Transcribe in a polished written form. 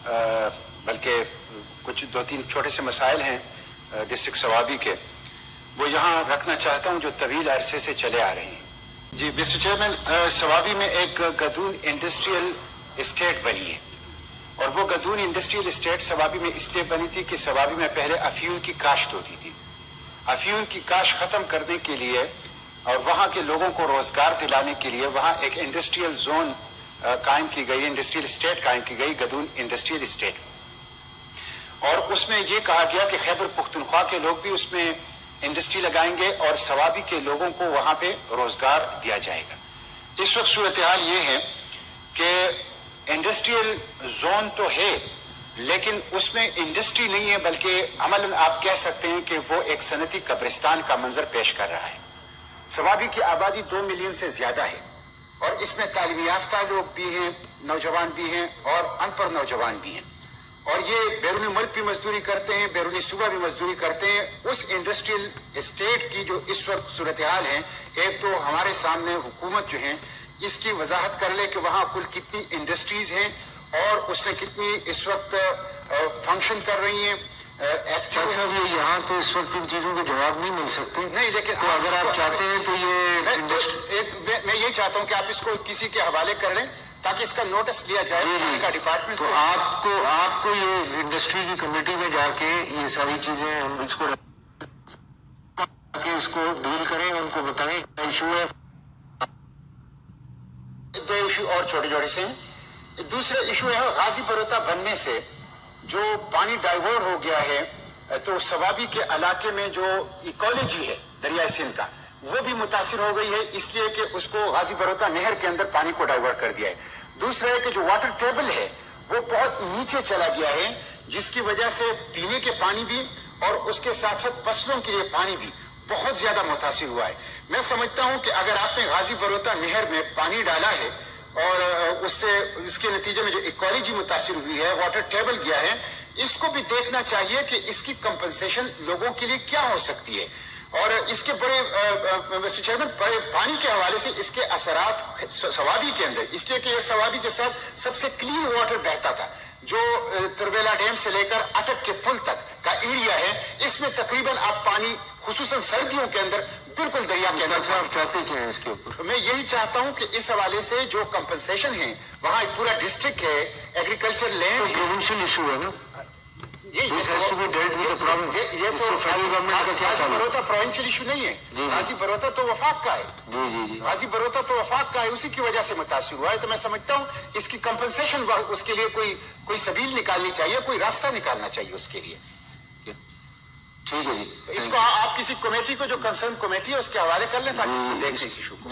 بلکہ کچھ دو تین چھوٹے سے مسائل ہیں ڈسٹرکٹ سوابی کے، وہ یہاں رکھنا چاہتا ہوں جو طویل عرصے سے چلے آ رہے ہیں۔ جی مسٹر چیئرمین، سوابی میں ایک گدون انڈسٹریل اسٹیٹ بنی ہے، اور وہ گدون انڈسٹریل اسٹیٹ سوابی میں اس لیے بنی تھی کہ سوابی میں پہلے افیون کی کاشت ہوتی تھی۔ افیون کی کاشت ختم کرنے کے لیے اور وہاں کے لوگوں کو روزگار دلانے کے لیے وہاں ایک انڈسٹریل زون قائم کی گئی، انڈسٹریل اسٹیٹ قائم کی گئی، گدون انڈسٹریل اسٹیٹ، اور اس میں یہ کہا گیا کہ خیبر پختونخوا کے لوگ بھی اس میں انڈسٹری لگائیں گے اور سوابی کے لوگوں کو وہاں پہ روزگار دیا جائے گا۔ اس وقت صورتحال یہ ہے کہ انڈسٹریل زون تو ہے لیکن اس میں انڈسٹری نہیں ہے، بلکہ عملاً آپ کہہ سکتے ہیں کہ وہ ایک صنعتی قبرستان کا منظر پیش کر رہا ہے۔ سوابی کی آبادی 2 ملین سے زیادہ ہے، اور اس میں تعلیم یافتہ لوگ بھی ہیں، نوجوان بھی ہیں اور ان پڑھ نوجوان بھی ہیں، اور یہ بیرونی ملک بھی مزدوری کرتے ہیں، بیرونی صوبہ بھی مزدوری کرتے ہیں۔ اس انڈسٹریل اسٹیٹ کی جو اس وقت صورتحال ہے، ایک تو ہمارے سامنے حکومت جو ہے اس کی وضاحت کر لے کہ وہاں کل کتنی انڈسٹریز ہیں اور اس میں کتنی اس وقت فنکشن کر رہی ہیں۔ صاحب یہاں تو اس وقت ان چیزوں کے جواب نہیں مل سکتے، نہیں، لیکن تو اگر آپ چاہتے ہیں تو یہ میں یہ چاہتا ہوں کہ آپ اس کو کسی کے حوالے کر لیں تاکہ اس کا نوٹس لیا جائے کا ڈپارٹمنٹ۔ تو آپ کو یہ انڈسٹری کی کمیٹی میں جا کے یہ ساری چیزیں ہم اس کو ڈیل کریں، ان کو بتائیں کیا ایشو ہے۔ 2 ایشو اور چھوٹے سے ہیں۔ دوسرا ایشو ہے غازی بروتا بننے سے جو پانی ڈائیورٹ ہو گیا ہے، تو سوابی کے علاقے میں جو ایکولوجی ہے دریائے سندھ کا وہ بھی متاثر ہو گئی ہے، اس لیے کہ اس کو غازی بروتا نہر کے اندر پانی کو ڈائیورٹ کر دیا ہے۔ دوسرا ہے کہ جو واٹر ٹیبل ہے وہ بہت نیچے چلا گیا ہے، جس کی وجہ سے پینے کے پانی بھی اور اس کے ساتھ ساتھ فصلوں کے لیے پانی بھی بہت زیادہ متاثر ہوا ہے۔ میں سمجھتا ہوں کہ اگر آپ نے غازی بروتا نہر میں پانی ڈالا ہے اور اس کے نتیجے میں جو ایکولوجی متاثر ہوئی ہے، واٹر ٹیبل گیا ہے، اس کو بھی دیکھنا چاہیے کہ اس کی کمپنسیشن لوگوں کے لیے کیا ہو سکتی ہے، اور اس کے بڑے مسٹر چیئرمین پانی کے حوالے سے اس کے اثرات سوابی کے اندر، اس لیے کہ یہ سوابی کے ساتھ سب سے کلین واٹر بہتا تھا جو تربیلا ڈیم سے لے کر اٹک کے پل تک کا ایریا ہے، اس میں تقریباً آپ پانی خصوصاً سردیوں کے اندر بالکل دریا کے اندر۔ آپ چاہتے کیا ہے اس کے اوپر؟ میں یہی چاہتا ہوں کہ اس حوالے سے جو کمپنسیشن ہے، وہاں ایک پورا ڈسٹرکٹ ہے، ایگریکلچر لینڈ، پروونشل ایشو ہے نا، یہ تو فیڈرل گورنمنٹ کا کیا غازی بروتا پروونشل ایشو نہیں ہے، غازی بروتا تو وفاق کا ہے، غازی بروتا تو وفاق کا ہے، اسی کی وجہ سے متاثر ہوا ہے۔ تو میں سمجھتا ہوں اس کی کمپنسیشن اس کے لیے کوئی سبیل نکالنی چاہیے، کوئی راستہ نکالنا چاہیے اس کے لیے۔ ٹھیک ہے جی، اس کو آپ کسی کمیٹی کو جو کنسرن کمیٹی ہے اس کے حوالے کر لیں تاکہ اس کو دیکھ لیں اس ایشو کو۔